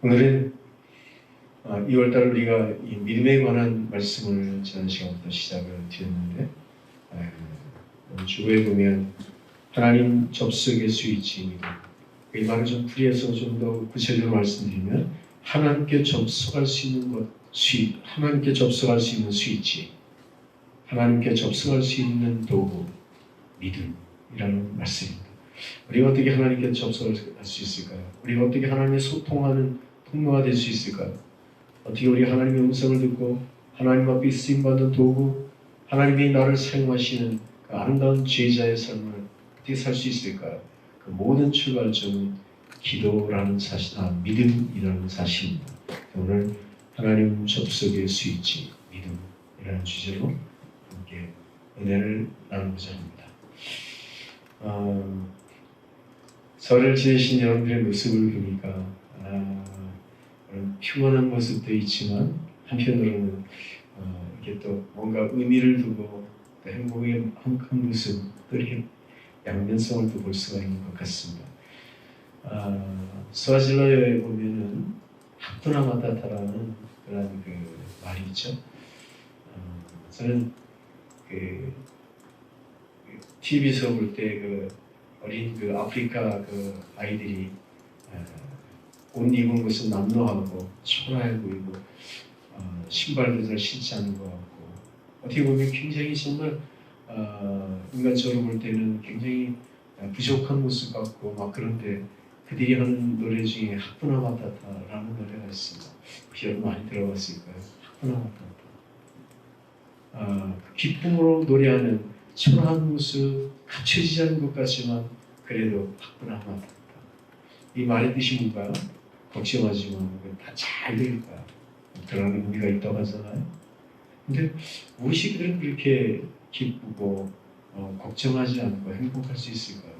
오늘은 2월달 우리가 이 믿음에 관한 말씀을 지난 시간부터 시작을 드렸는데, 오늘 주보에 보면 하나님 접속의 스위치 믿음, 이 말을 좀 풀이해서 좀 더 구체적으로 말씀드리면 하나님께 접속할 수 있는 것, 하나님께 접속할 수 있는 스위치, 하나님께 접속할 수 있는 도구, 믿음이라는 말씀입니다. 우리가 어떻게 하나님께 접속할 수 있을까요? 우리가 어떻게 하나님과 소통하는 통로가 될 수 있을까요? 어떻게 우리가 하나님의 음성을 듣고 하나님 앞에 쓰임받는 도구, 하나님이 나를 사용하시는 그 아름다운 제자의 삶을 어떻게 살 수 있을까요? 그 모든 출발점은 기도라는 사실, 믿음이라는 사실입니다. 오늘 하나님 접속의 스위치, 믿음이라는 주제로 함께 은혜를 나누고자 합니다. 설을 지내신 여러분들의 모습을 보니까 피곤한 모습도 있지만 한편으로는 이렇게 또 뭔가 의미를 두고 또 행복의 한 모습, 또 이렇게 양면성을 또 볼 수가 있는 것 같습니다. 스와질라어에 보면은 하쿠나 마타타라는 그런 그 말이 있죠. 저는 그 TV에서 볼 때 그 어린 그 아프리카 그 아이들이 옷 입은 것은 남루하고 초라해 보이고 신발도 잘 신지 않은 것 같고 어떻게 보면 굉장히 정말 인간적으로 볼 때는 굉장히 부족한 모습 같고 막 그런데 그들이 하는 노래 중에 하쿠나 마타타라는 노래가 있습니다. 혹시 여러분 많이 들어봤을까요? 하쿠나 마타타. 그 기쁨으로 노래하는 초라한 모습, 갖춰지지 않은 것 같지만 그래도 하쿠나 마타타. 이 말의 뜻이 뭔가요? 걱정하지 마. 다 잘 될 거야. 그런 의미가 있다고 하잖아요. 근데 무엇이 그들은 그렇게 기쁘고 걱정하지 않고 행복할 수 있을까요?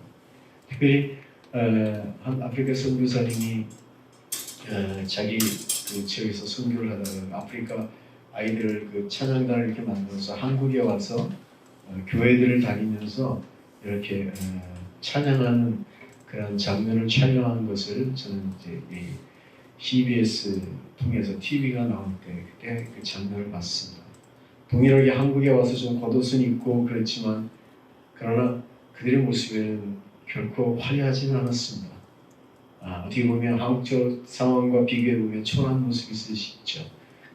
특별히 한 아프리카 선교사님이 자기 그 지역에서 선교를 하다가 아프리카 아이들을 그 찬양단을 이렇게 만들어서 한국에 와서 교회들을 다니면서 이렇게 찬양하는 그런 장면을 촬영한 것을 저는 이제 이 CBS 통해서 TV가 나올 때 그때 그 장면을 봤습니다. 동일하게 한국에 와서 좀 겉옷은 입고 그랬지만 그러나 그들의 모습에는 결코 화려하지는 않았습니다. 어떻게 보면 한국적 상황과 비교해 보면 초라한 모습이 있을 수 있죠.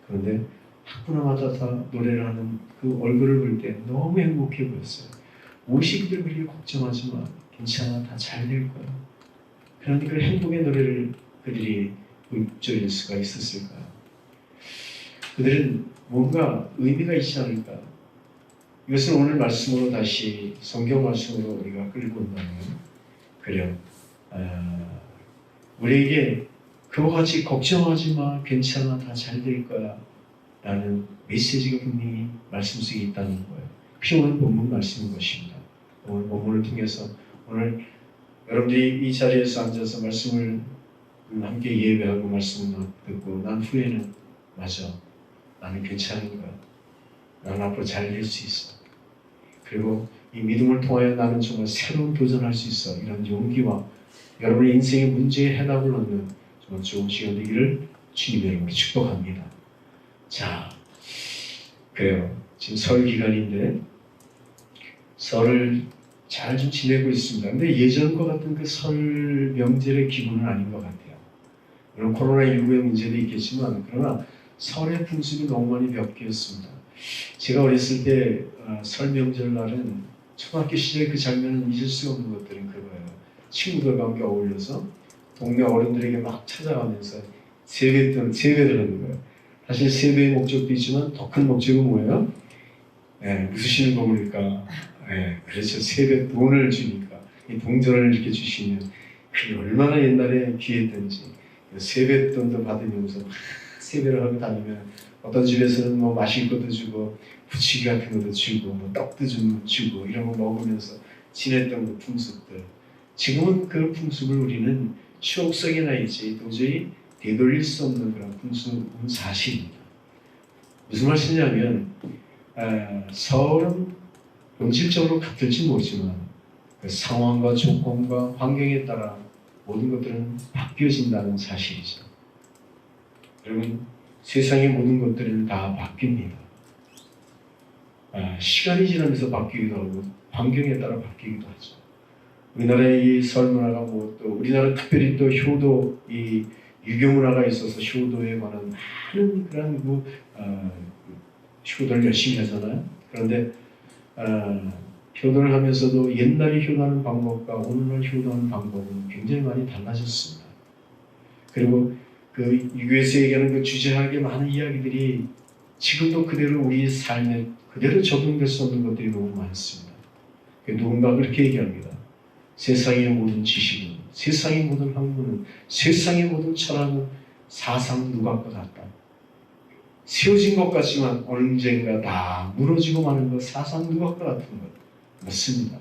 그런데 하쿠나 마타타 노래를 하는 그 얼굴을 볼 때 너무 행복해 보였어요. 무엇이 그들 그렇게 걱정하지 마. 괜찮아, 다 잘 될 거야. 그러니 그 행복의 노래를 그들이 읊조릴 수가 있었을까요? 그들은 뭔가 의미가 있지 않을까? 이것을 오늘 말씀으로 다시 성경 말씀으로 우리가 끌고 온다면 그래요. 우리에게 그와 같이 걱정하지 마, 괜찮아, 다 잘 될 거야 라는 메시지가 분명히 말씀 속에 있다는 거예요. 그게 오늘 본문 말씀인 것입니다. 오늘 본문을 통해서 오늘 여러분들이 이 자리에서 앉아서 말씀을 함께 예배하고 말씀을 듣고 난 후에는 맞아, 나는 괜찮은 거야. 나는 앞으로 잘 될 수 있어. 그리고 이 믿음을 통하여 나는 정말 새로운 도전할 수 있어. 이런 용기와 여러분의 인생의 문제에 해답을 얻는 정말 좋은 시간 되기를 주님의 이름으로 축복합니다. 자, 그래요. 지금 설 기간인데 설을 잘 좀 지내고 있습니다. 근데 예전과 같은 그 설 명절의 기분은 아닌 것 같아요. 물론 코로나19의 문제도 있겠지만 그러나 설의 풍습이 너무 많이 바뀌었습니다. 제가 어렸을 때 설 명절날은 초등학교 시절 그 장면은 잊을 수 없는 것들은 그거예요. 친구들과 함께 어울려서 동네 어른들에게 막 찾아가면서 세배를 하는 거예요. 사실 세배의 목적도 있지만 더 큰 목적은 뭐예요? 웃으시는 거 보니까 그렇죠. 세배 돈을 주니까 이 동전을 이렇게 주시면 그게 얼마나 옛날에 귀했던지 세뱃돈도 받으면서 막 세배를 하고 다니면 어떤 집에서는 뭐 마실 것도 주고 부치기 같은 것도 주고 뭐 떡도 좀 주고 이런 거 먹으면서 지냈던 그 풍습들 지금은 그 풍습을 우리는 추억 속에 나 있지 도저히 되돌릴 수 없는 그런 풍습은 사실입니다. 무슨 말씀이냐면 설은 본질적으로 같을지 모르지만 그 상황과 조건과 환경에 따라 모든 것들은 바뀌어진다는 사실이죠. 여러분, 세상의 모든 것들은 다 바뀝니다. 시간이 지나면서 바뀌기도 하고 환경에 따라 바뀌기도 하죠. 우리나라의 이 설 문화가 또 우리나라 특별히 또 효도 이 유교 문화가 있어서 효도에 관한 많은 그런 효도를 열심히 하잖아요. 그런데 효도를 하면서도 옛날에 효도하는 방법과 오늘날 효도하는 방법은 굉장히 많이 달라졌습니다. 그리고 그 유교에서 얘기하는 그 주제하게 많은 이야기들이 지금도 그대로 우리 삶에 그대로 적용될 수 없는 것들이 너무 많습니다. 누군가 그렇게 얘기합니다. 세상의 모든 지식은, 세상의 모든 학문은, 세상의 모든 철학은 사상 누각과 같다. 세워진 것 같지만 언젠가 다 무너지고 마는 것, 사상 누각과 같은 것. 맞습니다.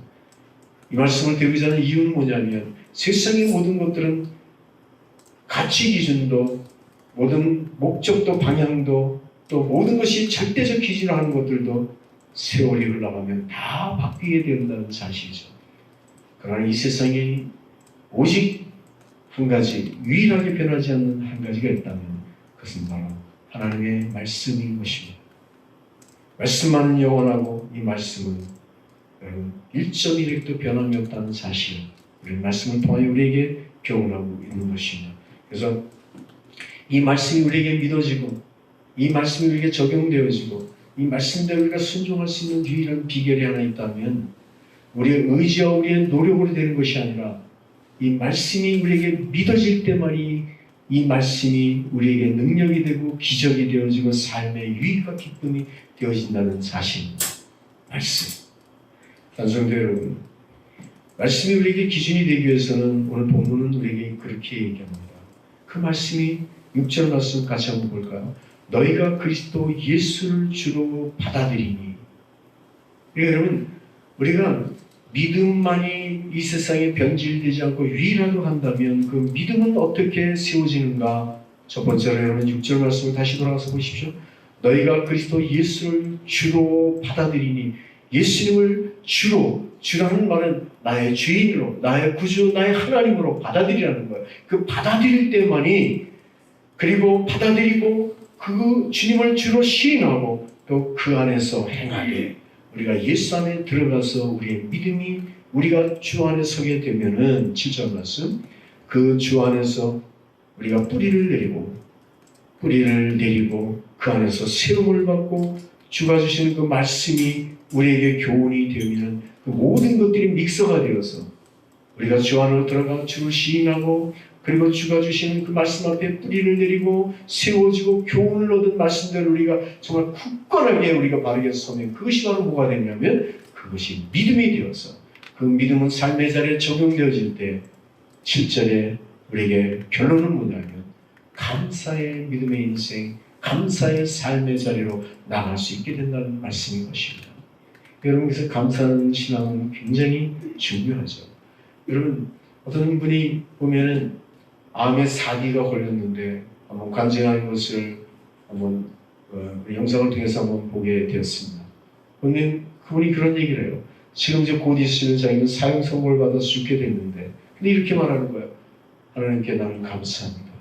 이 말씀을 드리고자 하는 이유는 뭐냐면 세상의 모든 것들은 가치 기준도, 모든 목적도, 방향도, 또 모든 것이 절대적 기준으로 하는 것들도 세월이 흘러가면 다 바뀌게 된다는 사실이죠. 그러나 이 세상에 오직 한 가지, 유일하게 변하지 않는 한 가지가 있다면 그것은 바로 하나님의 말씀인 것입니다. 말씀만은 영원하고 이 말씀은 여러분 1.1획도 변함이 없다는 사실을 우리 말씀을 통하여 우리에게 교훈하고 있는 것입니다. 그래서 이 말씀이 우리에게 믿어지고 이 말씀이 우리에게 적용되어지고 이 말씀대로 우리가 순종할 수 있는 유일한 비결이 하나 있다면 우리의 의지와 우리의 노력으로 되는 것이 아니라 이 말씀이 우리에게 믿어질 때만이 이 말씀이 우리에게 능력이 되고 기적이 되어지고 삶의 유익과 기쁨이 되어진다는 사실입니다. 말씀. 단성도 여러분, 말씀이 우리에게 기준이 되기 위해서는 오늘 본문은 우리에게 그렇게 얘기합니다. 그 말씀이 6절 말씀 같이 한번 볼까요? 너희가 그리스도 예수를 주로 받아들이니. 여러분, 우리가 믿음만이 이 세상에 변질되지 않고 유일하다고 한다면 그 믿음은 어떻게 세워지는가? 첫 번째로 여러분 6절 말씀을 다시 돌아가서 보십시오. 너희가 그리스도 예수를 주로 받아들이니. 예수님을 주라는 말은 나의 주인으로, 나의 구주, 나의 하나님으로 받아들이라는 거예요. 그 받아들일 때만이, 그리고 받아들이고 그 주님을 주로 시인하고 또 그 안에서 행하게 우리가 예수 안에 들어가서 우리의 믿음이 우리가 주 안에 서게 되면은 7절 말씀 그 주 안에서 우리가 뿌리를 내리고 그 안에서 세움을 받고 주가 주시는 그 말씀이 우리에게 교훈이 되면 그 모든 것들이 믹서가 되어서 우리가 주 안으로 들어가 주를 시인하고 그리고 주가 주시는 그 말씀 앞에 뿌리를 내리고 세워지고 교훈을 얻은 말씀대로 우리가 정말 굳건하게 우리가 바르게 서면 그것이 바로 뭐가 되냐면 그것이 믿음이 되어서 그 믿음은 삶의 자리에 적용되어질 때 7절에 우리에게 결론은 뭐냐면 감사의 믿음의 인생, 감사의 삶의 자리로 나갈 수 있게 된다는 말씀인 것입니다. 여러분, 그래서 감사하는 신앙은 굉장히 중요하죠. 여러분, 어떤 분이 보면은 암에 사기가 걸렸는데 한번 간증하는 것을 한번 영상을 통해서 한번 보게 되었습니다. 그런데 그분이 그런 얘기를 해요. 지금 이제 곧 있으면 자기는 사형 선고를 받아서 죽게 됐는데, 근데 이렇게 말하는 거예요. 하나님께 나는 감사합니다.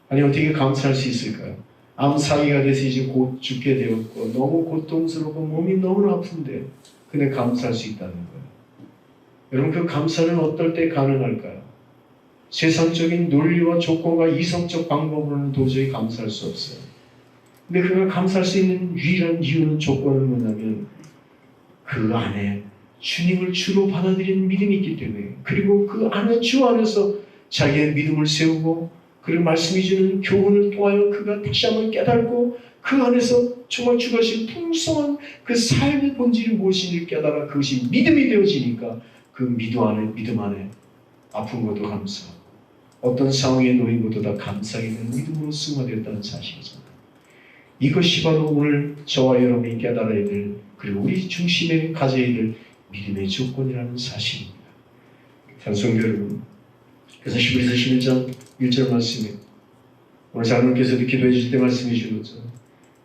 아니 어떻게 감사할 수 있을까요? 암 사기가 돼서 이제 곧 죽게 되었고 너무 고통스럽고 몸이 너무 아픈데 근데 감사할 수 있다는 거예요. 여러분, 그 감사는 어떨 때 가능할까요? 세상적인 논리와 조건과 이성적 방법으로는 도저히 감사할 수 없어요. 근데 그가 감사할 수 있는 유일한 이유는, 조건은 뭐냐면 그 안에 주님을 주로 받아들이는 믿음이 있기 때문에, 그리고 그 안에 주 안에서 자기의 믿음을 세우고 그리고 말씀이 주는 교훈을 통하여 그가 다시 한번 깨달고 그 안에서 정말 주가 주신 풍성한 그 삶의 본질이 무엇인지를 깨달아 그것이 믿음이 되어지니까 그 믿음 안에 아픈 것도 감사하고 어떤 상황에 놓인 것도 다 감사하게 되는 믿음으로 승화되었다는 사실이잖아요. 이것이 바로 오늘 저와 여러분이 깨달아야 될, 그리고 우리 중심에 가져야 될 믿음의 조건이라는 사실입니다. 찬송교 여러분, 그래서 히브리서 11장 1절 말씀에 오늘 장로님께서도 기도해 주실 때 말씀해 주셨죠.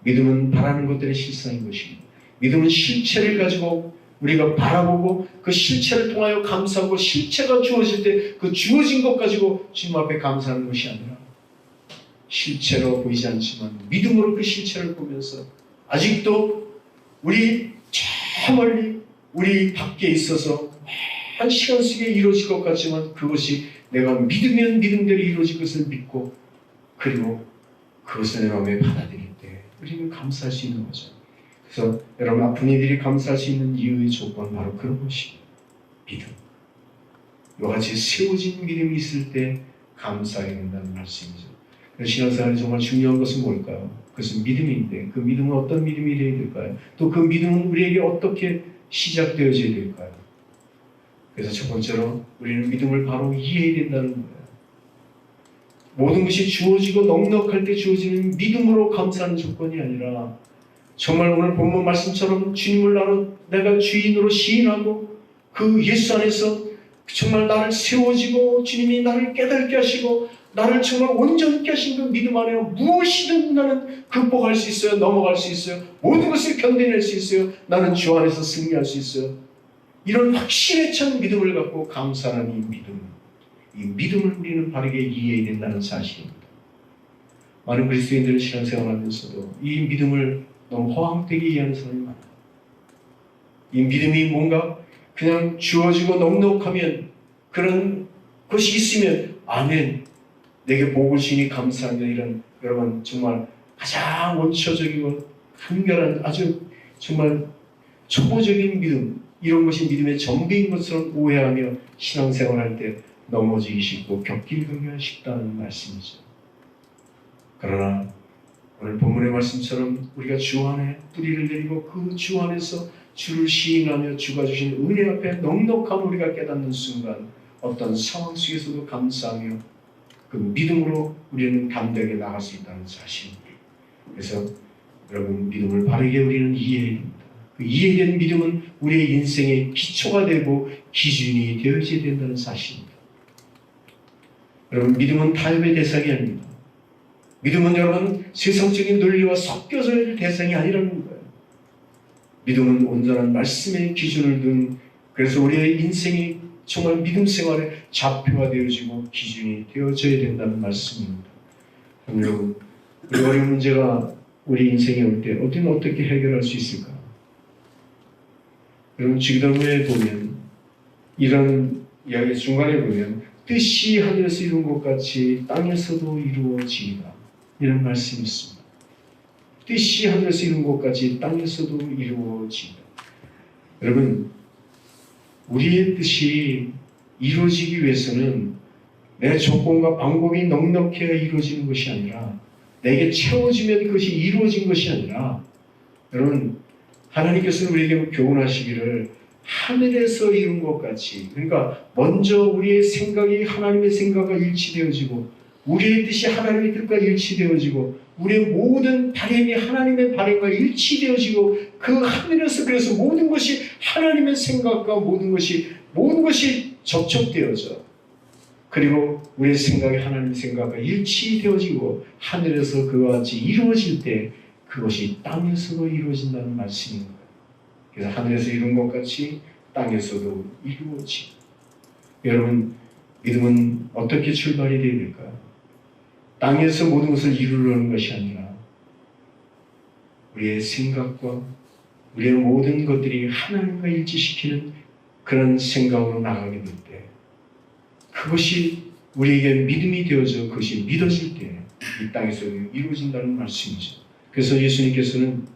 믿음은 바라는 것들의 실상인 것입니다. 믿음은 실체를 가지고 우리가 바라보고 그 실체를 통하여 감사하고 실체가 주어질 때 그 주어진 것 가지고 주님 앞에 감사하는 것이 아니라 실체로 보이지 않지만 믿음으로 그 실체를 보면서 아직도 우리 저 멀리 우리 밖에 있어서 한 시간 속에 이루어질 것 같지만 그것이 내가 믿으면 믿음대로 이루어질 것을 믿고 그리고 그것을 내 마음에 받아들일 때 우리는 감사할 수 있는 거죠. 그래서 여러분 아픈 이들이 감사할 수 있는 이유의 조건 바로 그런 것이에요. 믿음. 이와 같이 세워진 믿음이 있을 때 감사하게 된다는 말씀이죠. 신앙생활에 정말 중요한 것은 뭘까요? 그것은 믿음인데 그 믿음은 어떤 믿음이 되어야 될까요? 또 그 믿음은 우리에게 어떻게 시작되어져야 될까요? 그래서 첫 번째로 우리는 믿음을 바로 이해해야 된다는 거예요. 모든 것이 주어지고 넉넉할 때 주어지는 믿음으로 감사하는 조건이 아니라 정말 오늘 본문 말씀처럼 주님을 나로 내가 주인으로 시인하고 그 예수 안에서 정말 나를 세워지고 주님이 나를 깨닫게 하시고 나를 정말 온전케 하신 그 믿음 안에 무엇이든 나는 극복할 수 있어요. 넘어갈 수 있어요. 모든 것을 견뎌낼 수 있어요. 나는 주 안에서 승리할 수 있어요. 이런 확신에 찬 믿음을 갖고 감사하는 이 믿음을 우리는 바르게 이해해야 된다는 사실입니다. 많은 그리스도인들은 신앙생활하면서도 이 믿음을 너무 허황되게 이해하는 사람이 많아요. 이 믿음이 뭔가 그냥 주어지고 넉넉하면 그런 것이 있으면 아멘 내게 복을 주니 감사합니다. 이런 여러분 정말 가장 원초적이고 한결한 아주 정말 초보적인 믿음 이런 것이 믿음의 전부인 것처럼 오해하며 신앙생활할 때 넘어지기 쉽고 겪기가 쉽다는 말씀이죠. 그러나 오늘 본문의 말씀처럼 우리가 주 안에 뿌리를 내리고 그 주 안에서 주를 시인하며 주가 주신 은혜 앞에 넉넉함을 우리가 깨닫는 순간 어떤 상황 속에서도 감사하며 그 믿음으로 우리는 담대하게 나갈 수 있다는 사실입니다. 그래서 여러분 믿음을 바르게 우리는 이해해야 됩니다. 그 이해된 믿음은 우리의 인생의 기초가 되고 기준이 되어져야 된다는 사실입니다. 여러분 믿음은 타협의 대상이 아닙니다. 믿음은 여러분 세상적인 논리와 섞여서 할 대상이 아니라는 거예요. 믿음은 온전한 말씀의 기준을 둔 그래서 우리의 인생이 정말 믿음 생활의 좌표가 되어지고 기준이 되어져야 된다는 말씀입니다. 여러분 우리 어려운 문제가 우리 인생에 올 때 어떻게 해결할 수 있을까? 여러분 주기도문에 보면 이런 이야기 중간에 보면 뜻이 하늘에서 이룬 것 같이 땅에서도 이루어지이다 이런 말씀이 있습니다. 뜻이 하늘에서 이룬 것 같이 땅에서도 이루어지이다. 여러분 우리의 뜻이 이루어지기 위해서는 내 조건과 방법이 넉넉해야 이루어지는 것이 아니라 내게 채워지면 그것이 이루어진 것이 아니라 여러분 하나님께서는 우리에게 교훈하시기를 하늘에서 이룬 것 같이 그러니까 먼저 우리의 생각이 하나님의 생각과 일치되어지고 우리의 뜻이 하나님의 뜻과 일치되어지고 우리의 모든 바람이 하나님의 바람과 일치되어지고 그 하늘에서 그래서 모든 것이 하나님의 생각과 모든 것이 접촉되어져 그리고 우리의 생각이 하나님의 생각과 일치되어지고 하늘에서 그와 같이 이루어질 때 그것이 땅에서도 이루어진다는 말씀인 거예요. 그래서 하늘에서 이룬 것 같이 땅에서도 이루어지고 여러분 믿음은 어떻게 출발이 되어야 될까요? 땅에서 모든 것을 이루려는 것이 아니라 우리의 생각과 우리의 모든 것들이 하나님과 일치시키는 그런 생각으로 나가게 될 때 그것이 우리에게 믿음이 되어져 그것이 믿어질 때 이 땅에서 이루어진다는 말씀이죠. 그래서 예수님께서는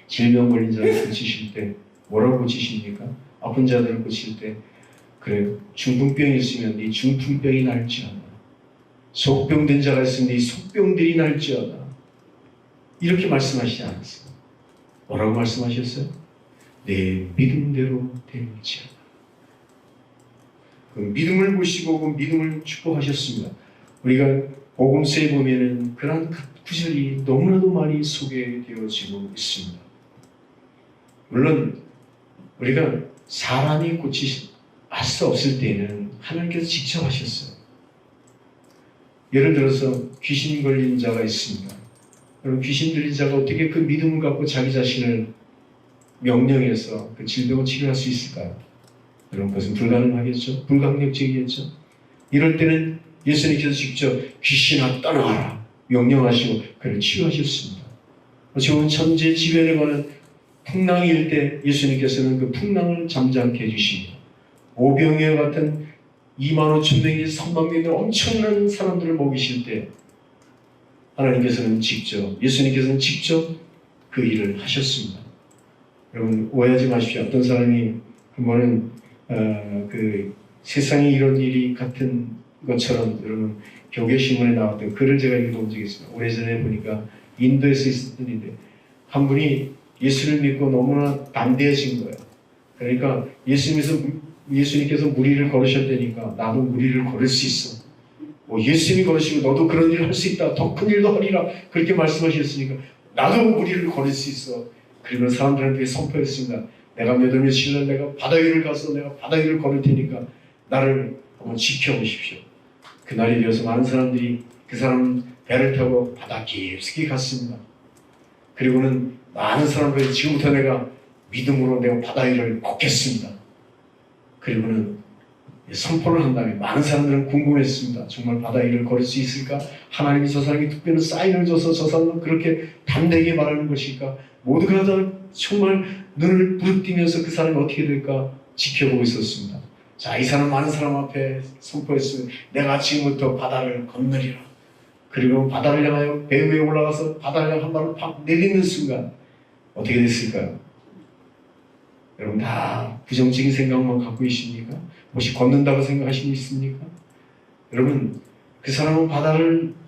질병 걸린 자를 고치실 때 뭐라고 고치십니까? 아픈 자들을 고칠 때 그래요. 중풍병이 있으면 네 중풍병이 날지어다. 속병된 자가 있으면 네 속병들이 날지어다. 이렇게 말씀하시지 않았어요. 뭐라고 말씀하셨어요? 내 믿음대로 될지어다. 그 믿음을 보시고 그 믿음을 축복하셨습니다. 우리가 복음서에 보면은 그런 구절이 너무나도 많이 소개되어지고 있습니다. 물론 우리가 사람이 할 수 없을 때에는 하나님께서 직접 하셨어요. 예를 들어서 귀신 걸린 자가 있습니다. 그럼 귀신 들린 자가 어떻게 그 믿음을 갖고 자기 자신을 명령해서 그 질병을 치료할 수 있을까요? 그런 것은 불가능하겠죠. 불가능적이겠죠. 이럴 때는 예수님께서 직접 귀신아 떠나가라. 명령하시고 그를 치유하셨습니다. 지금 천재 지변에 관한 풍랑이 일 때 예수님께서는 그 풍랑을 잠잠케 해주십니다. 오병이와 같은 2만 5천 명이 3만 명의 엄청난 사람들을 먹이실 때 예수님께서는 직접 그 일을 하셨습니다. 여러분 오해하지 마십시오. 어떤 사람이 한 번은 그 세상에 이런 일이 같은 것처럼 여러분 교계신문에 나왔던 글을 제가 읽어본 적이 있습니다. 오래전에 보니까 인도에서 있었던 일인데 한 분이 예수를 믿고 너무나 담대해진 거예요. 그러니까 예수님께서 무리를 걸으셨다니까 나도 무리를 걸을 수 있어. 예수님이 걸으시고 너도 그런 일을 할 수 있다. 더 큰 일도 하리라. 그렇게 말씀하셨으니까 나도 무리를 걸을 수 있어. 그리고 사람들한테 선포했습니다. 내가 몇 월 며칠 날 내가 바다 위를 가서 내가 바다 위를 걸을 테니까 나를 한번 지켜보십시오. 그날이 되어서 많은 사람들이 그 사람 배를 타고 바다 깊숙이 갔습니다. 그리고는 많은 사람들이 지금부터 내가 믿음으로 내가 바다 위를 걷겠습니다. 그리고는 선포를 한 다음에 많은 사람들은 궁금했습니다. 정말 바다 위를 걸을 수 있을까? 하나님이 저 사람이 특별한 사인을 줘서 저 사람은 그렇게 담대하게 말하는 것일까? 모두가 다 정말 눈을 부릅뜨면서 그 사람이 어떻게 될까 지켜보고 있었습니다. 자, 이 사람 많은 사람 앞에 선포했으면 내가 지금부터 바다를 건너리라. 그리고 바다를 향하여 배 위에 올라가서 바다를 향한 발을 팍 내딛는 순간 어떻게 됐을까요? 여러분 다 부정적인 생각만 갖고 계십니까? 혹시 걷는다고 생각하시는 분 있습니까? 여러분 그 사람은 바다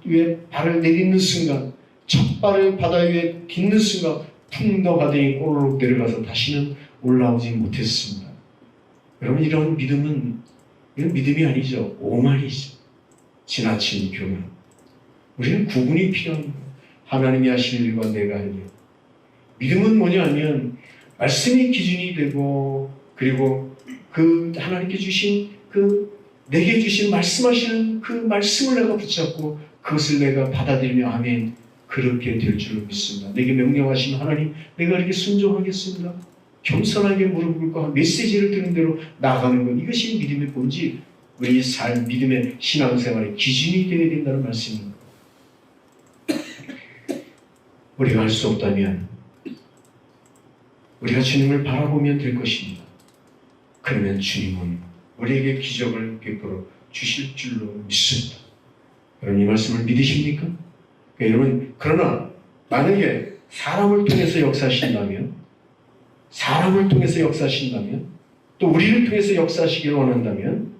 위에 발을 내딛는 순간 첫 발을 바다 위에 딛는 순간 풍덩 바다에 꼬르륵 내려가서 다시는 올라오지 못했습니다. 여러분 이런 믿음은 이런 믿음이 아니죠. 오만이죠. 지나친 교만. 우리는 구분이 필요한 거예요. 하나님이 하실 일과 내가 할 일. 믿음은 뭐냐 하면 말씀이 기준이 되고 그리고 그 하나님께 주신 내게 주신 말씀하시는 그 말씀을 내가 붙잡고 그것을 내가 받아들이며 아멘 그렇게 될 줄을 믿습니다. 내게 명령하신 하나님 내가 이렇게 순종하겠습니다. 겸손하게 무릎 꿇고 메시지를 들은 대로 나아가는 것 이것이 믿음의 본질 우리 믿음의 신앙생활의 기준이 되어야 된다는 말씀입니다. 우리가 할 수 없다면 우리가 주님을 바라보면 될 것입니다. 그러면 주님은 우리에게 기적을 베풀어 주실 줄로 믿습니다. 여러분 이 말씀을 믿으십니까? 여러분 그러나 만약에 사람을 통해서 역사하신다면 또 우리를 통해서 역사하시기를 원한다면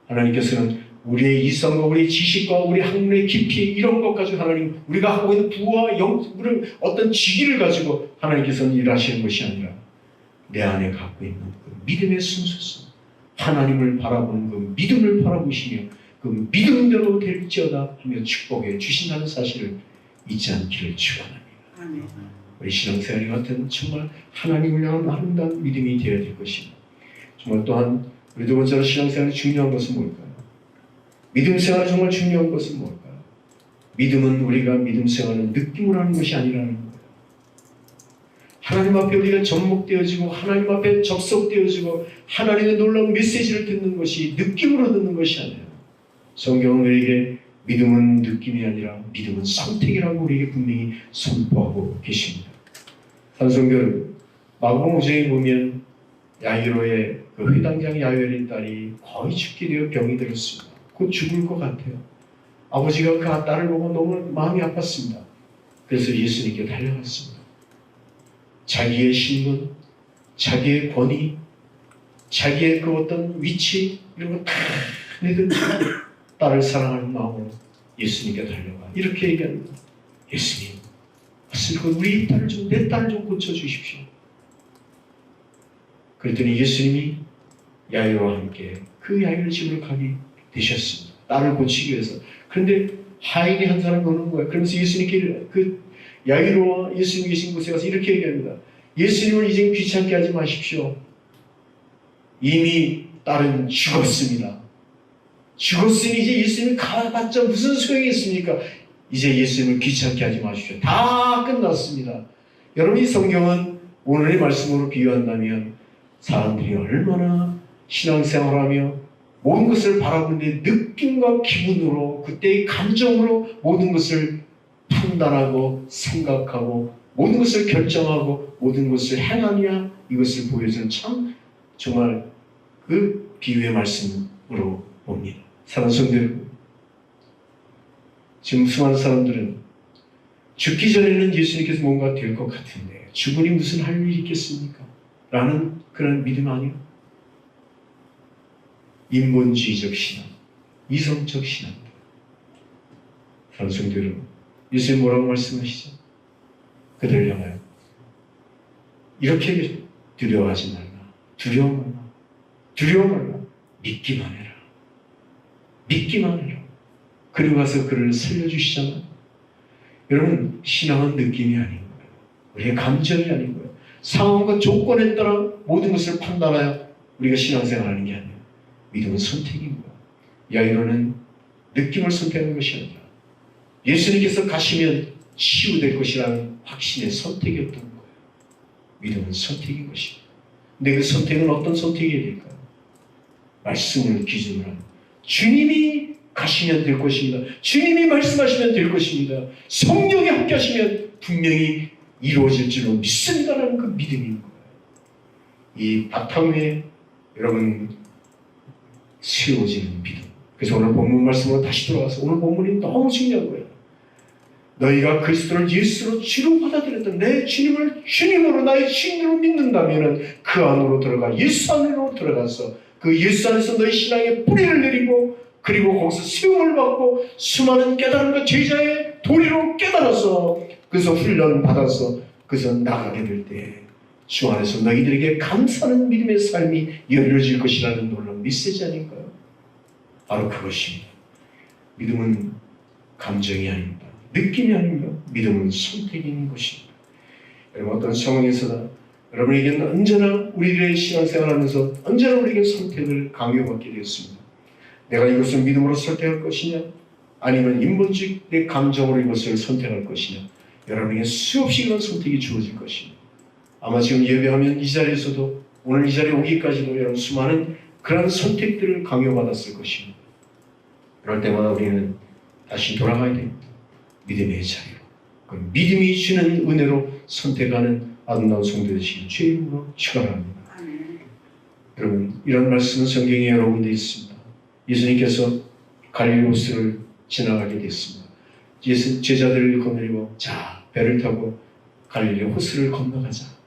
하나님께서는 우리의 이성과 우리의 지식과 우리 학문의 깊이 이런 것 가지고 하나님 우리가 하고 있는 부와 어떤 직위를 가지고 하나님께서는 일하시는 것이 아니라 내 안에 갖고 있는 그 믿음의 순수성 하나님을 바라보는 그 믿음을 바라보시며 그 믿음대로 될지어다 하며 축복해 주신다는 사실을 잊지 않기를 축원합니다. 우리 신앙생활이 같은 정말 하나님을 향한 아름다운 믿음이 되어야 될 것입니다. 정말 또한 우리 두 번째로 신앙생활이 중요한 것은 뭘까요? 믿음 생활이 정말 중요한 것은 뭘까요? 믿음은 우리가 믿음 생활은 느낌으로 하는 것이 아니라는 거예요. 하나님 앞에 우리가 접목되어지고 하나님 앞에 접속되어지고 하나님의 놀라운 메시지를 듣는 것이 느낌으로 듣는 것이 아니에요. 성경은 우리에게 믿음은 느낌이 아니라 믿음은 선택이라고 우리에게 분명히 선포하고 계십니다. 산성교를 마가복음 5장에 보면 야이로의 그 회당장 야이로의 딸이 거의 죽게 되어 병이 들었습니다. 곧 죽을 것 같아요. 아버지가 그 딸을 보고 너무 마음이 아팠습니다. 그래서 예수님께 달려갔습니다. 자기의 신분, 자기의 권위, 자기의 그 어떤 위치 이런 거 다 내던지고 딸을 사랑하는 마음으로 예수님께 달려가 이렇게 얘기합니다. 예수님, 우리 딸을 내 딸을 좀 고쳐주십시오. 그랬더니 예수님이 야이로와 함께 그 야이로 집으로 가게 되셨습니다. 딸을 고치기 위해서. 그런데 하인이 한 사람이 오는 거예요. 그러면서 예수님께 그 야이로와 예수님 계신 곳에 가서 이렇게 얘기합니다. 예수님을 이제 귀찮게 하지 마십시오. 이미 딸은 죽었습니다. 죽었으니 이제 예수님이 가봤자 무슨 소용이 있습니까? 이제 예수님을 귀찮게 하지 마십시오. 다 끝났습니다. 여러분 이 성경은 오늘의 말씀으로 비유한다면 사람들이 얼마나 신앙생활하며 모든 것을 바라보는데 느낌과 기분으로 그때의 감정으로 모든 것을 판단하고 생각하고 모든 것을 결정하고 모든 것을 행하느냐, 이것을 보여주는 참 정말 그 비유의 말씀으로 봅니다. 사랑하는 성도 여러분, 지금 수많은 사람들은 죽기 전에는 예수님께서 뭔가 될 것 같은데 죽으니 무슨 할 일이 있겠습니까? 라는 그런 믿음 아니에요? 인본주의적 신앙, 이성적 신앙. 사랑하는 성도 여러분, 예수님 뭐라고 말씀하시죠? 그들을 향하여 이렇게 두려워하지 말라. 두려워 말라. 두려워 말라. 믿기만 해라. 믿기만 해라. 그리고 가서 그를 살려주시잖아요. 여러분, 신앙은 느낌이 아닌 거예요. 우리의 감정이 아닌 거예요. 상황과 조건에 따라 모든 것을 판단하여 우리가 신앙생활하는 게 아니에요. 믿음은 선택인 거예요. 야이로는 느낌을 선택하는 것이 아니라 예수님께서 가시면 치유될 것이라는 확신의 선택이었던 거예요. 믿음은 선택인 것입니다. 근데 그 선택은 어떤 선택이 될까요? 말씀을 기준으로 하는 주님이 가시면 될 것입니다. 주님이 말씀하시면 될 것입니다. 성령이 함께 하시면 분명히 이루어질 줄로 믿습니다라는 그 믿음인 거예요. 이 바탕 위에 여러분 세워지는 믿음. 그래서 오늘 본문 말씀으로 다시 돌아가서 오늘 본문이 너무 중요한 거예요. 너희가 그리스도를 예수로 주로 받아들였던 내 주님을 주님으로 나의 주님으로 믿는다면 그 안으로 들어가 예수 안으로 들어가서 그 예수 안에서 너희 신앙의 뿌리를 내리고 그리고 거기서 세움을 받고 수많은 깨달음과 제자의 도리로 깨달아서 그래서 훈련 받아서 그래서 나가게 될 때 주 안에서 너희들에게 감사하는 믿음의 삶이 열려질 것이라는 놀라운 메시지 아닌가요? 바로 그것입니다. 믿음은 감정이 아닙니다. 느낌이 아닙니다. 믿음은 선택인 것입니다. 여러분, 어떤 상황에서나 여러분에게는 언제나 우리들의 신앙생활하면서 언제나 우리에게 선택을 강요받게 되었습니다. 내가 이것을 믿음으로 선택할 것이냐 아니면 인본주의의 감정으로 이것을 선택할 것이냐, 여러분에게 수없이 그런 선택이 주어질 것입니다. 아마 지금 예배하면 이 자리에서도 오늘 이 자리에 오기까지도 여러분 수많은 그런 선택들을 강요받았을 것입니다. 그럴 때마다 우리는 다시 돌아가야 됩니다. 믿음의 자리로. 그 믿음이 주는 은혜로 선택하는 아름다운 성도 되시길 주의 이름으로 축원합니다. 여러분, 이런 말씀은 성경에 여러 군데 있습니다. 예수님께서 갈릴리 호수를 지나가게 됐습니다. 제자들을 거느리고 자, 배를 타고 갈릴리 호수를 건너가자.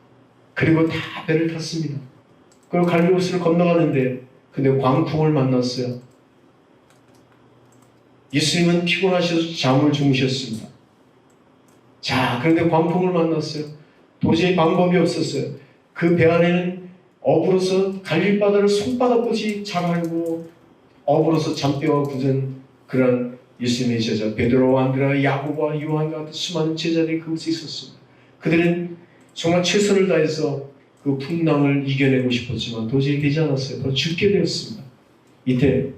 그리고 다 배를 탔습니다. 그리고 갈릴리 호수를 건너가는데 근데 광풍을 만났어요. 예수님은 피곤하셔서 잠을 주무셨습니다. 자, 그런데 광풍을 만났어요. 도저히 방법이 없었어요. 그 배 안에는 어부로서 갈릴바다를 손바닥까지 잘 알고 어부로서 잔뼈가 굳은 그런 예수님의 제자 베드로, 안드레아, 야고보와 요한 같은 수많은 제자들이 그곳에 있었습니다. 그들은 정말 최선을 다해서 그 풍랑을 이겨내고 싶었지만 도저히 되지 않았어요. 더 죽게 되었습니다. 이때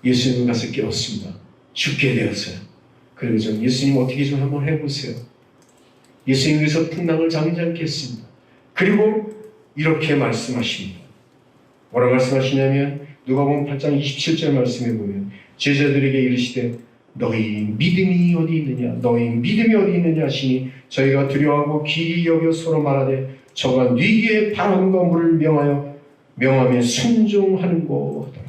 예수님 가서 깨웠습니다. 죽게 되었어요. 그리고 좀 예수님 어떻게 좀 한번 해보세요. 예수님께서 풍랑을 잠잠케 했습니다. 그리고 이렇게 말씀하십니다. 뭐라 말씀하시냐면 누가복음 8장 27절 말씀에 보면 제자들에게 이르시되 너희 믿음이 어디 있느냐, 너희 믿음이 어디 있느냐 하시니 저희가 두려워하고 기이 여겨 서로 말하되 저가 네게 바람과 물을 명하며 순종하는고 하더라.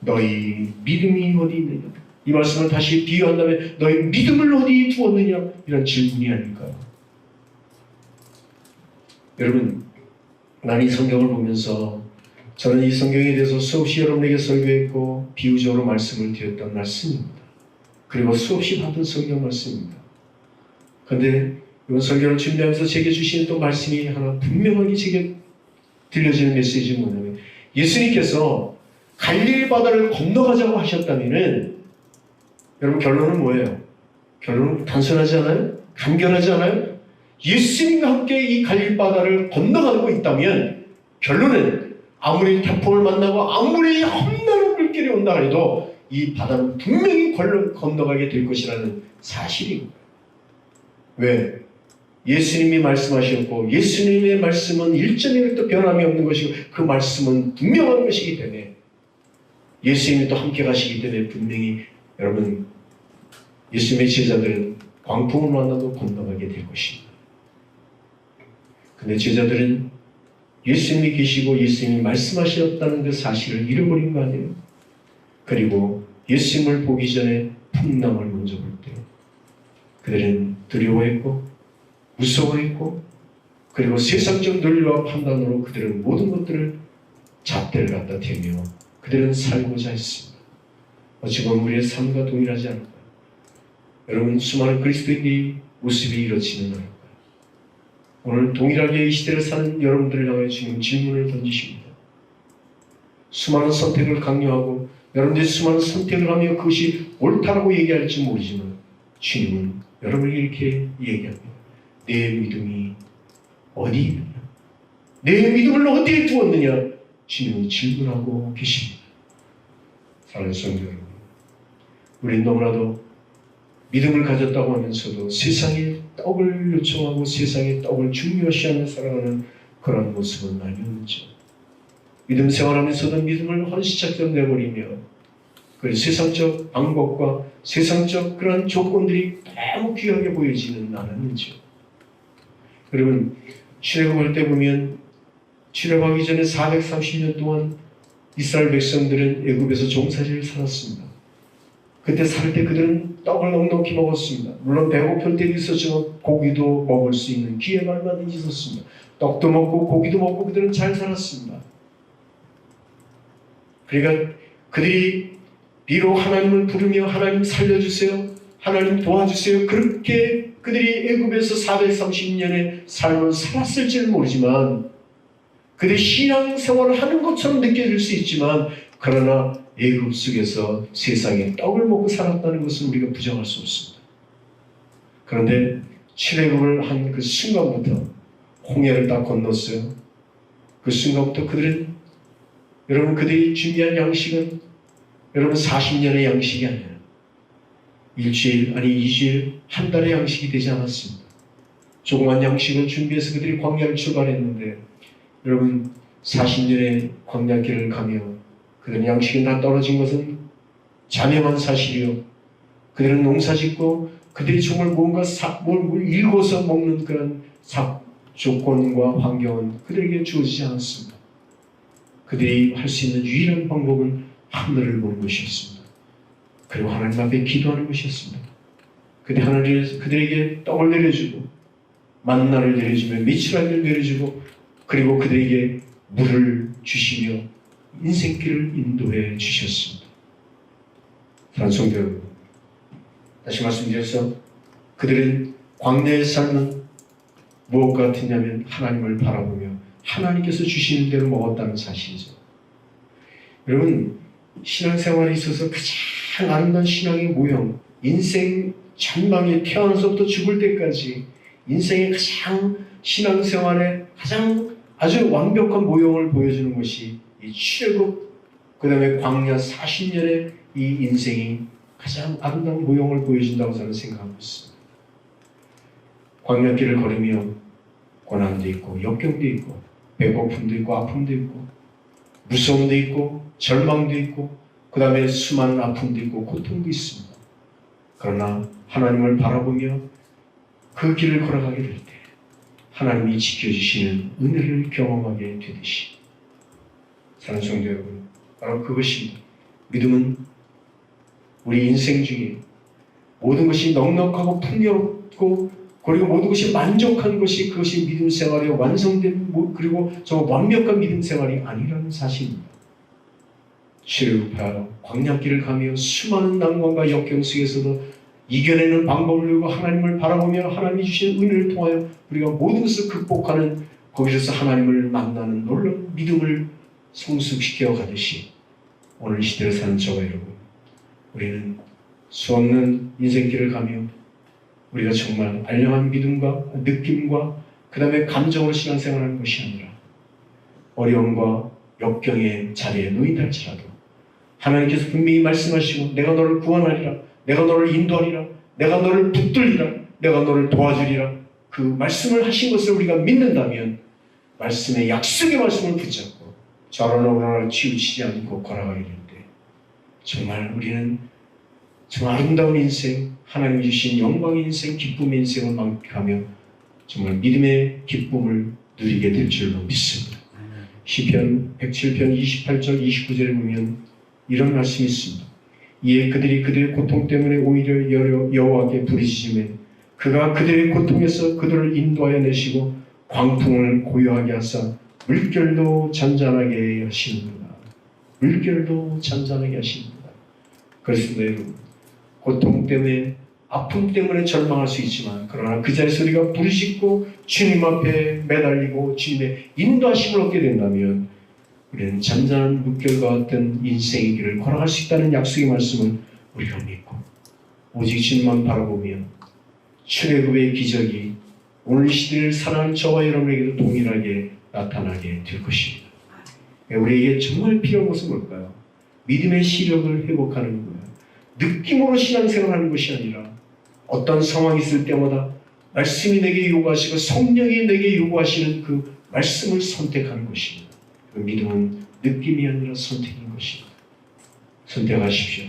너희 믿음이 어디 있느냐, 이 말씀을 다시 비유한다면 너희 믿음을 어디 두었느냐, 이런 질문이 아닐까요? 여러분, 나는 이 성경을 보면서 저는 이 성경에 대해서 수없이 여러분에게 설교했고 비유적으로 말씀을 드렸던 말씀입니다. 그리고 수없이 받은 성경 말씀입니다. 그런데 이번 설교를 준비하면서 제게 주시는 또 말씀이 하나 분명하게 제게 들려지는 메시지는 뭐냐면 예수님께서 갈릴리 바다를 건너가자고 하셨다면은 여러분 결론은 뭐예요? 결론은 단순하지 않아요? 간결하지 않아요? 예수님과 함께 이 갈릴리 바다를 건너가고 있다면 결론은 아무리 태풍을 만나고 아무리 험난한 물길이 온다 해도 이 바다는 분명히 건너가게 될 것이라는 사실입니다. 왜? 예수님이 말씀하셨고 예수님의 말씀은 1.1도 변함이 없는 것이고 그 말씀은 분명한 것이기 때문에 예수님이 또 함께 가시기 때문에 분명히 여러분 예수님의 제자들은 광풍을 만나도 건너가게 될 것입니다. 근데 제자들은 예수님이 계시고 예수님이 말씀하셨다는 그 사실을 잃어버린 거 아니에요? 그리고 예수님을 보기 전에 풍랑을 먼저 볼 때 그들은 두려워했고 무서워했고 그리고 세상적 논리와 판단으로 그들은 모든 것들을 잣대를 갖다 대며 그들은 살고자 했습니다. 어찌 보면 우리의 삶과 동일하지 않을까요? 여러분, 수많은 그리스도인의 모습이 이렇지는 않을까요? 오늘 동일하게 이 시대를 사는 여러분들을 향해 지금 질문을 던지십니다. 수많은 선택을 강요하고 여러분들이 수많은 선택을 하며 그것이 옳다라고 얘기할지 모르지만 주님은 여러분에게 이렇게 얘기합니다. 내 믿음이 어디 있느냐? 내 믿음을 어디에 두었느냐? 주님은 질문하고 계십니다. 사랑하는 성도 여러분, 우리는 너무나도 믿음을 가졌다고 하면서도 세상에 떡을 요청하고 세상에 떡을 중요시하며 살아가는 그런 모습은 아니었는지, 믿음 생활하면서도 믿음을 헌시작전 내버리며 그 세상적 방법과 세상적 그런 조건들이 너무 귀하게 보여지는 않았는지요. 여러분, 출애굽할 때 보면 출애굽하기 전에 430년 동안 이스라엘 백성들은 애굽에서 종살이를 살았습니다. 그때 살 때 그들은 떡을 넉넉히 먹었습니다. 물론 배고플 때도 있었지만 고기도 먹을 수 있는 기회가 얼마든지 있었습니다. 떡도 먹고 고기도 먹고 그들은 잘 살았습니다. 그러니까 그들이 비록 하나님을 부르며 하나님 살려주세요, 하나님 도와주세요, 그렇게 그들이 애굽에서 430년의 삶을 살았을지는 모르지만 그들이 신앙생활을 하는 것처럼 느껴질 수 있지만 그러나 애굽 속에서 세상에 떡을 먹고 살았다는 것은 우리가 부정할 수 없습니다. 그런데 출애굽을 한 그 순간부터 홍해를 딱 건넜어요. 그 순간부터 그들은, 여러분, 그들이 준비한 양식은 여러분 40년의 양식이 아니에요. 일주일 아니 2주일 한 달의 양식이 되지 않았습니다. 조그만 양식을 준비해서 그들이 광야를 출발했는데 여러분 40년의 광야길을 가며 그들은 양식이 다 떨어진 것은 자명한 사실이요. 그들은 농사짓고 그들이 정말 뭔가 뭘 읽어서 먹는 그런 조건과 환경은 그들에게 주어지지 않았습니다. 그들이 할 수 있는 유일한 방법은 하늘을 보는 것이었습니다. 그리고 하나님 앞에 기도하는 것이었습니다. 하나님이 그들에게 떡을 내려주고 만나를 내려주며 미추라기를 내려주고 그리고 그들에게 물을 주시며 인생길을 인도해 주셨습니다. 사랑하는 성도 여러분, 다시 말씀드려서 그들은 광야의 삶은 무엇 같으냐면 하나님을 바라보며 하나님께서 주시는 대로 먹었다는 사실이죠. 여러분, 신앙생활에 있어서 가장 아름다운 신앙의 모형, 인생 전망에 태어나서부터 죽을 때까지 인생의 가장 신앙생활의 가장 아주 완벽한 모형을 보여주는 것이 이 출애굽, 그 다음에 광야 40년의 이 인생이 가장 아름다운 모형을 보여준다고 저는 생각하고 있습니다. 광야길을 걸으며 고난도 있고 역경도 있고 배고픔도 있고 아픔도 있고 무서움도 있고 절망도 있고 그 다음에 수많은 아픔도 있고 고통도 있습니다. 그러나 하나님을 바라보며 그 길을 걸어가게 될 때 하나님이 지켜주시는 은혜를 경험하게 되듯이, 사랑하는 성도 여러분, 바로 그것입니다. 믿음은 우리 인생 중에 모든 것이 넉넉하고 풍요롭고 그리고 모든 것이 만족한 것이 그것이 믿음 생활의 완성된 그리고 저 완벽한 믿음 생활이 아니라는 사실입니다. 출애굽하여 광야길을 가며 수많은 난관과 역경 속에서도 이겨내는 방법을 배우고 하나님을 바라보며 하나님이 주신 은혜를 통하여 우리가 모든 것을 극복하는, 거기서 하나님을 만나는 놀라운 믿음을 성숙시켜 가듯이 오늘 이 시대를 사는 저와 여러분, 우리는 수없는 인생길을 가며 우리가 정말 알량한 믿음과 느낌과 그 다음에 감정으로 신앙생활하는 것이 아니라 어려움과 역경의 자리에 놓인다 할지라도 하나님께서 분명히 말씀하시고 내가 너를 구원하리라, 내가 너를 인도하리라, 내가 너를 붙들리라, 내가 너를 도와주리라, 그 말씀을 하신 것을 우리가 믿는다면 말씀의 약속의 말씀을 붙잡고 저러나 오너나 치우치지 않고 걸어가게 될 때 정말 우리는 정말 아름다운 인생, 하나님이 주신 영광의 인생, 기쁨의 인생을 만끽하며 정말 믿음의 기쁨을 누리게 될 줄로 믿습니다. 시편 107편 28절 29절에 보면 이런 말씀이 있습니다. 이에 그들이 그들의 고통 때문에 오히려 여호와께 부르짖으며 그가 그들의 고통에서 그들을 인도하여 내시고 광풍을 고요하게 하사 물결도 잔잔하게 하시는구나. 물결도 잔잔하게 하시는구나. 그렇습니다, 여러분. 고통 때문에, 아픔 때문에 절망할 수 있지만 그러나 그 자리에서 우리가 부르짖고 주님 앞에 매달리고 주님의 인도하심을 얻게 된다면 우리는 잔잔한 물결과 같은 인생의 길을 걸어갈 수 있다는 약속의 말씀을 우리가 믿고 오직 주님만 바라보며 출애굽의 기적이 오늘 시대를 살아가는 저와 여러분에게도 동일하게 나타나게 될 것입니다. 우리에게 정말 필요한 것은 뭘까요? 믿음의 시력을 회복하는 거예요. 느낌으로 신앙생활하는 것이 아니라 어떤 상황이 있을 때마다 말씀이 내게 요구하시고 성령이 내게 요구하시는 그 말씀을 선택하는 것입니다. 그 믿음은 느낌이 아니라 선택인 것입니다. 선택하십시오.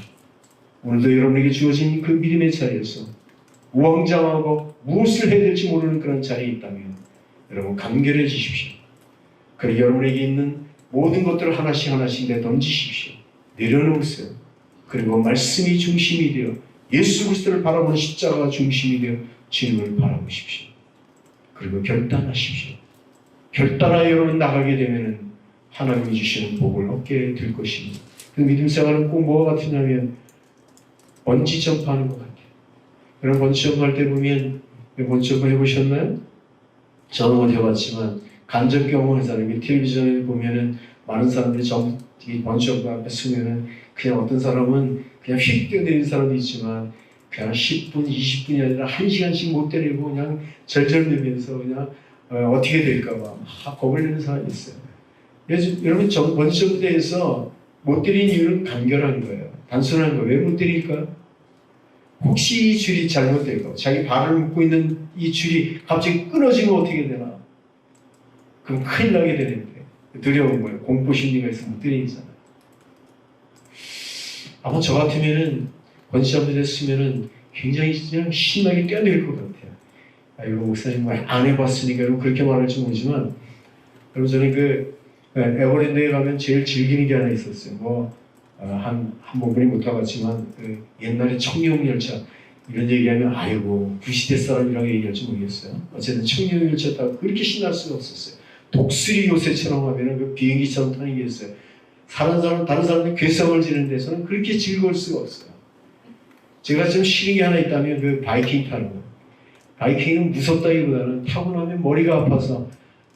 오늘도 여러분에게 주어진 그 믿음의 자리에서 우왕좌왕하고 무엇을 해야 될지 모르는 그런 자리에 있다면 여러분 간결해지십시오. 그리고 여러분에게 있는 모든 것들을 하나씩 하나씩 내던지십시오. 내려놓으세요. 그리고 말씀이 중심이 되어 예수 그리스도를 바라보는 십자가가 중심이 되어 주님을 바라보십시오. 그리고 결단하십시오. 결단하여 여러분 나가게 되면 하나님이 주시는 복을 얻게 될 것입니다. 그 믿음 생활은 꼭 뭐가 같으냐면 번지 점프하는 것 같아요. 여러분 번지 점프할 때 보면 번지 점프 해보셨나요? 저는 못 해봤지만 간접 경험한 사람이 텔레비전에 보면은 많은 사람들이 번지 점프 앞에 서면은 그냥 어떤 사람은 그냥 휙 뛰어내리는 사람도 있지만 그냥 10분, 20분이 아니라 1시간씩 못 때리고 그냥 절절매면서 그냥 어떻게 될까봐 막 겁을 내는 사람이 있어요. 여러분 번지 점프대에서 못 때리는 이유는 간결한 거예요. 단순한 거예요. 왜 못 때릴까요? 혹시 이 줄이 잘못될까? 자기 발을 묶고 있는 이 줄이 갑자기 끊어지면 어떻게 되나? 그럼 큰일 나게 되는데 두려운 거예요. 공포 심리가 있으면 못 때리잖아요. 아마 저 같으면은 번지점프 됐으면은 굉장히 그냥 신나게 뛰어내릴 것 같아요. 이거 목사님 안 해봤으니까 여러분 그렇게 말할지 모르지만 여러분 저는 그 에버랜드에 가면 제일 즐기는 게 하나 있었어요. 한 번분이 못 와봤지만 그 옛날에 청룡열차 이런 얘기하면 아이고 구시대 사람이라고 얘기할지 모르겠어요. 어쨌든 청룡열차 타고 그렇게 신날 수가 없었어요. 독수리 요새처럼 하면 그 비행기처럼 타는 게 있어요. 다른 사람들 괴성을 지르는데 저는 그렇게 즐거울 수가 없어요. 제가 좀 싫은 게 하나 있다면 그 바이킹 타는 거. 바이킹은 무섭다기보다는 타고 나면 머리가 아파서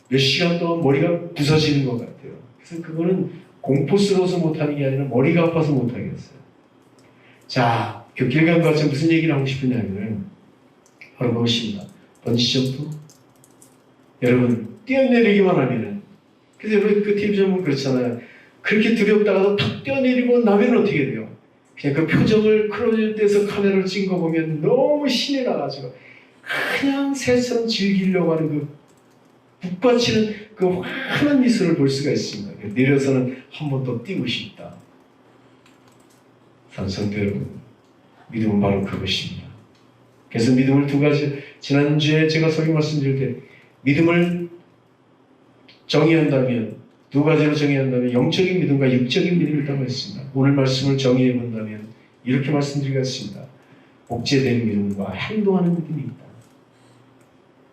몇 시간 동안 머리가 부서지는 것 같아요. 그래서 그거는 공포스러워서 못하는 게 아니라 머리가 아파서 못하겠어요. 자, 길감과 같이 무슨 얘기를 하고 싶으냐면 바로 그것입니다. 번지점프. 여러분 뛰어내리기만 하면은 그래서 여러분 그 텔레비전 보면 그렇잖아요. 그렇게 두렵다가도 탁 뛰어내리고 나면 어떻게 돼요? 그냥 그 표정을 클로즈 떼서 카메라를 찍은 거 보면 너무 신이 나가지고 그냥 새처럼 즐기려고 하는 그 북받치는 그 환한 미소를 볼 수가 있습니다. 내려서는 한 번 더 뛰고 싶다. 산성도 여러분, 믿음은 바로 그것입니다. 그래서 믿음을 두 가지, 지난주에 제가 설교 말씀드릴 때 믿음을 정의한다면 두 가지로 정의한다면 영적인 믿음과 육적인 믿음이 있다고 했습니다. 오늘 말씀을 정의해 본다면 이렇게 말씀드리겠습니다. 복제된 믿음과 행동하는 믿음이 있다.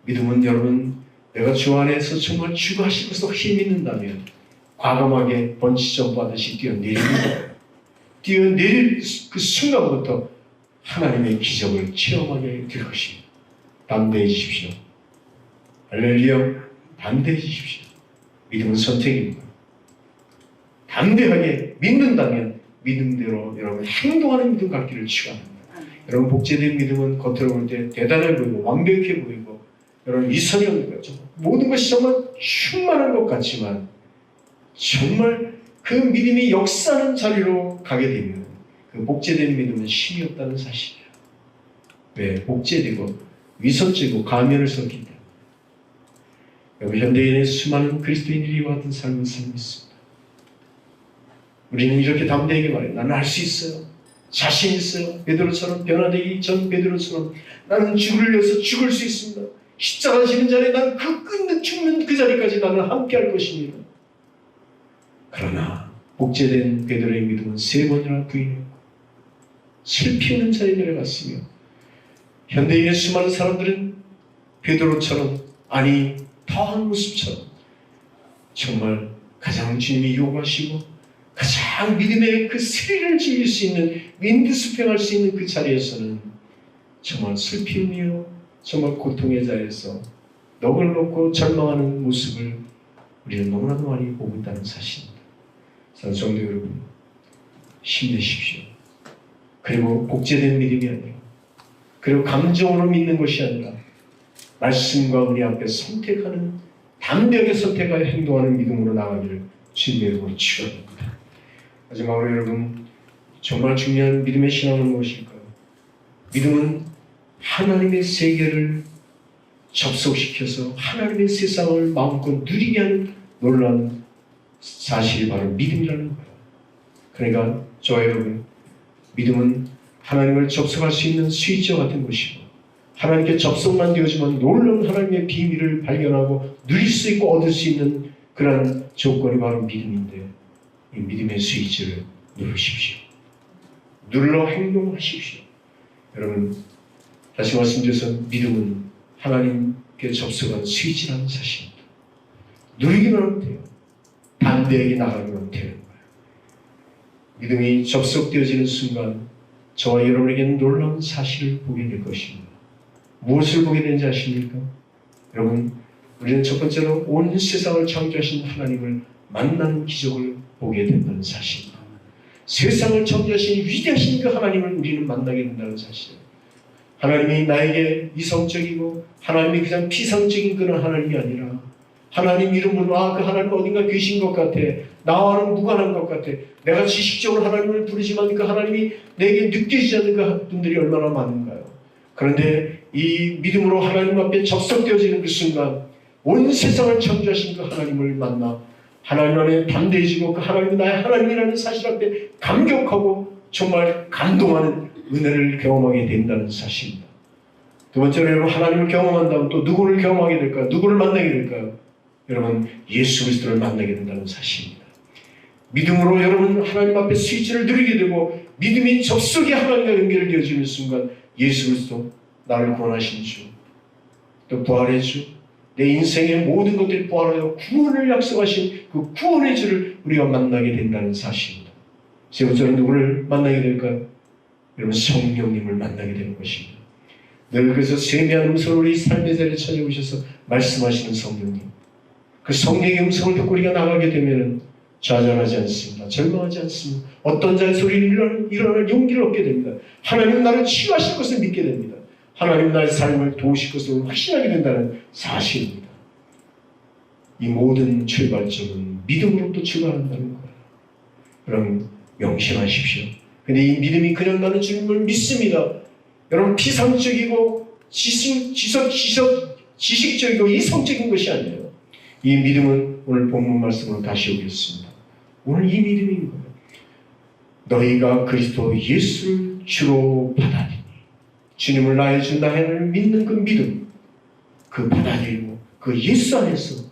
믿음은 여러분 내가 주 안에서 정말 주가 하실 것을 힘 있는다면 과감하게 번지점프 하듯이 뛰어내리는 거예요. 뛰어내릴 그 순간부터 하나님의 기적을 체험하게 될 것입니다. 담대해지십시오. 할렐루야. 담대해지십시오. 믿음은 선택입니다. 담대하게 믿는다면 믿음대로 여러분 행동하는 믿음 갖기를 축원합니다. 여러분 복제된 믿음은 겉으로 볼 때 대단해 보이고 완벽해 보이고 여러분 위선이 없는 거죠. 모든 것이 정말 충만한 것 같지만 정말 그 믿음이 역사하는 자리로 가게 되면 그 복제된 믿음은 힘이 없다는 사실이에요. 왜? 복제되고 위선되고 가면을 썼기 때문에. 여러분 현대인의 수많은 그리스도인들이 이와 같은 삶을 살고 있습니다. 우리는 이렇게 담대하게 말해요. 나는 할 수 있어요. 자신 있어요. 베드로처럼 변화되기 전 베드로처럼 나는 주를 위해서 죽을 수 있습니다. 십자가 지는 자리에 나는 죽는 그 자리까지 나는 함께할 것입니다. 그러나 복제된 베드로의 믿음은 3번이나 부인했고 슬피 우는 자리에 내려갔으며 현대인의 수많은 사람들은 베드로처럼 아니 더한 모습처럼 정말 가장 주님이 요구하시고 가장 믿음의 그 스릴을 즐길 수 있는 윈드스팽할 수 있는 그 자리에서는 정말 슬피우며 정말 고통의 자리에서 넋을 놓고 절망하는 모습을 우리는 너무나도 많이 보고 있다는 사실입니다. 사랑하는 성도 여러분, 힘내십시오. 그리고 복제된 믿음이 아니라 그리고 감정으로 믿는 것이 아니라 말씀과 은혜 앞에 선택하는 담대하게 선택하여 행동하는 믿음으로 나가기를 주님의 이름으로 축원합니다. 마지막으로 여러분, 정말 중요한 믿음의 신앙은 무엇일까요? 믿음은 하나님의 세계를 접속시켜서 하나님의 세상을 마음껏 누리게 하는 놀라운 사실이 바로 믿음이라는 거예요. 그러니까 저와 여러분, 믿음은 하나님을 접속할 수 있는 스위치와 같은 것이고 하나님께 접속만 되어지만 놀라운 하나님의 비밀을 발견하고 누릴 수 있고 얻을 수 있는 그런 조건이 바로 믿음인데 이 믿음의 스위치를 누르십시오. 눌러 행동하십시오. 여러분, 다시 말씀드려서 믿음은 하나님께 접속한 스위치라는 사실입니다. 누리기만 하면 돼요. 담대하게 나가기만 되는 거예요. 믿음이 접속되어지는 순간 저와 여러분에게는 놀라운 사실을 보게 될 것입니다. 무엇을 보게 되는지 아십니까? 여러분, 우리는 첫 번째로 온 세상을 창조하신 하나님을 만나는 기적을 보게 된다는 사실입니다. 세상을 창조하신 위대하신 그 하나님을 우리는 만나게 된다는 사실이에요. 하나님이 나에게 이성적이고 하나님이 그냥 피상적인 그런 하나님이 아니라 하나님 이름으로 그 하나님 어딘가 계신 것 같아. 나와는 무관한 것 같아. 내가 지식적으로 하나님을 부르지만 그 하나님이 내게 느껴지지 않는 그 분들이 얼마나 많은가요? 그런데 이 믿음으로 하나님 앞에 접속되어지는 그 순간 온 세상을 창조하신 그 하나님을 만나 하나님 안에 담대해지고 그 하나님이 나의 하나님이라는 사실 앞에 감격하고 정말 감동하는 은혜를 경험하게 된다는 사실입니다. 두 번째로 여러분, 하나님을 경험한다면 또 누구를 경험하게 될까요? 누구를 만나게 될까요? 여러분, 예수 그리스도를 만나게 된다는 사실입니다. 믿음으로 여러분 하나님 앞에 스위치를 누리게 되고 믿음이 접속이 하나님과 연결되어지는 순간 예수 그리스도 나를 구원하신 주, 또 부활의 주, 내 인생의 모든 것들이 부활하여 구원을 약속하신 그 구원의 주를 우리가 만나게 된다는 사실입니다. 세 번째로 누구를 만나게 될까요? 여러분, 성령님을 만나게 되는 것입니다. 늘 그래서 세미한 음성을 우리 삶의 자리에 찾아오셔서 말씀하시는 성령님, 그 성령의 음성을 듣고 우리가 나가게 되면 좌절하지 않습니다. 절망하지 않습니다. 어떤 자의 소리를 일어날 용기를 얻게 됩니다. 하나님 나를 치유하실 것을 믿게 됩니다. 하나님 나의 삶을 도우실 것을 확신하게 된다는 사실입니다. 이 모든 출발점은 믿음으로부터 출발한다는 거예요. 여러분, 명심하십시오. 근데 이 믿음이 그냥 나는 주님을 믿습니다. 여러분, 피상적이고 지식적이고 이성적인 것이 아니에요. 이 믿음은 오늘 본문 말씀으로 다시 오겠습니다. 오늘 이 믿음인 거예요. 너희가 그리스도 예수를 주로 받아들이니 주님을 나의 주 나를 믿는 그 믿음, 그 받아들이고 그 예수 안에서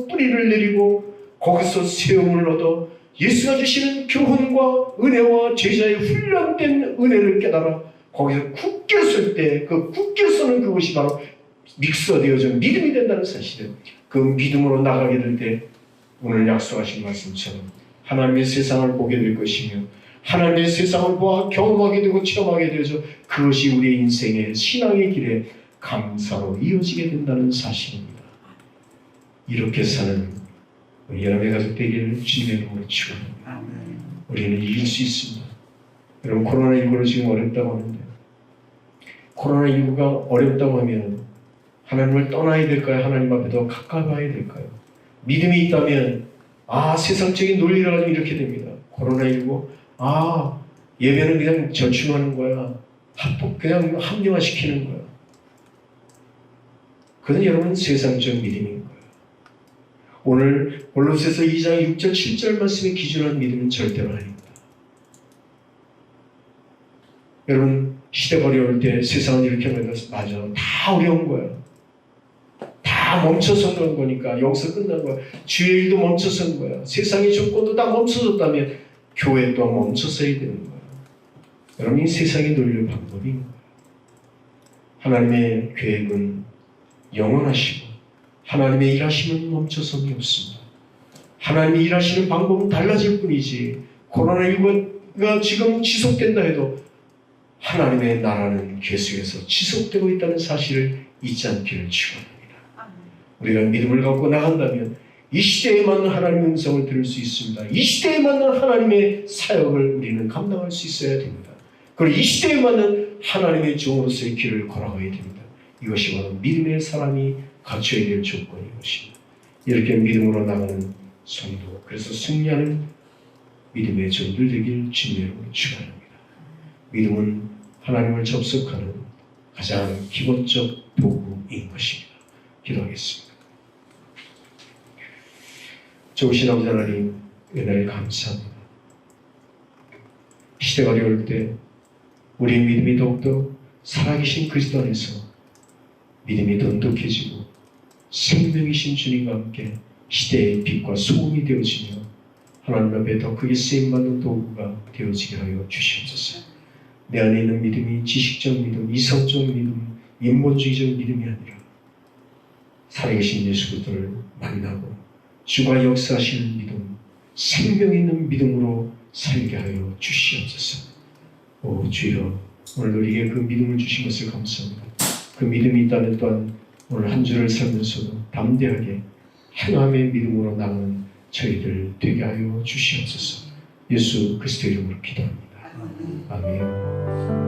뿌리를 내리고 거기서 세움을 얻어 예수가 주시는 교훈과 은혜와 제자의 훈련된 은혜를 깨달아 거기서 굳게 설 때 그 굳게 서는 그것이 바로 믹서되어져 믿음이 된다는 사실을 그 믿음으로 나가게 될 때 오늘 약속하신 말씀처럼 하나님의 세상을 보게 될 것이며 하나님의 세상을 보아 경험하게 되고 체험하게 되어서 그것이 우리의 인생의 신앙의 길에 감사로 이어지게 된다는 사실입니다. 이렇게 사는 우리 여러분의 가족 되기를 주님의 이름으로 축원합니다. 우리는 이길 수 있습니다. 여러분, 코로나19로 지금 어렵다고 하는데 코로나19가 어렵다고 하면 하나님을 떠나야 될까요? 하나님 앞에 더 가까워야 될까요? 믿음이 있다면 세상적인 논리를 가지고 이렇게 됩니다. 코로나19 예배는 그냥 절충하는 거야. 그냥 합리화시키는 거야. 그건 여러분 세상적 믿음인 거예요. 오늘 골로새서 2장 6절 7절 말씀에 기준한 믿음은 절대로 아닙니다. 여러분 시대가 어려울 때 세상은 이렇게 말해서 맞아. 다 어려운 거야. 다 멈춰서 그런 거니까 여기서 끝난 거야. 주의 일도 멈춰서는 거야. 세상의 조건도 다 멈춰졌다면 교회 또한 멈춰서야 되는 거야. 여러분 이 세상이 돌릴 방법인 거야. 하나님의 계획은 영원하시고 하나님의 일하심은 멈춰선이 없습니다. 하나님이 일하시는 방법은 달라질 뿐이지 코로나19가 지금 지속된다 해도 하나님의 나라는 계속해서 지속되고 있다는 사실을 잊지 않기를 축원합니다. 우리가 믿음을 갖고 나간다면 이 시대에 맞는 하나님의 음성을 들을 수 있습니다. 이 시대에 맞는 하나님의 사역을 우리는 감당할 수 있어야 됩니다. 그리고 이 시대에 맞는 하나님의 종으로서의 길을 걸어가야 됩니다. 이것이 바로 믿음의 사람이 갖춰야 될 조건인 것입니다. 이렇게 믿음으로 나가는 성도, 그래서 승리하는 믿음의 종들 되길 주님으로 축원합니다. 믿음은 하나님을 접속하는 가장 기본적 도구인 것입니다. 기도하겠습니다. 좋으신 아버지 하나님, 은혜를 감사합니다. 시대가 어려울 때 우리의 믿음이 더욱더 살아계신 그리스도 안에서 믿음이 돈독해지고 생명이신 주님과 함께 시대의 빛과 소금이 되어지며 하나님 앞에 더 크게 쓰임받는 도구가 되어지게 하여 주시옵소서. 내 안에 있는 믿음이 지식적 믿음, 이성적 믿음, 인본주의적 믿음이 아니라 살아계신 예수 그리스도를 만나고 주가 역사하시는 믿음, 생명 있는 믿음으로 살게 하여 주시옵소서. 오 주여, 오늘 우리에게 그 믿음을 주신 것을 감사합니다. 그 믿음이 있다면 또한 오늘 한 주를 살면서도 담대하게 행함의 믿음으로 나가는 저희들 되게 하여 주시옵소서. 예수 그리스도 이름으로 기도합니다. 아멘.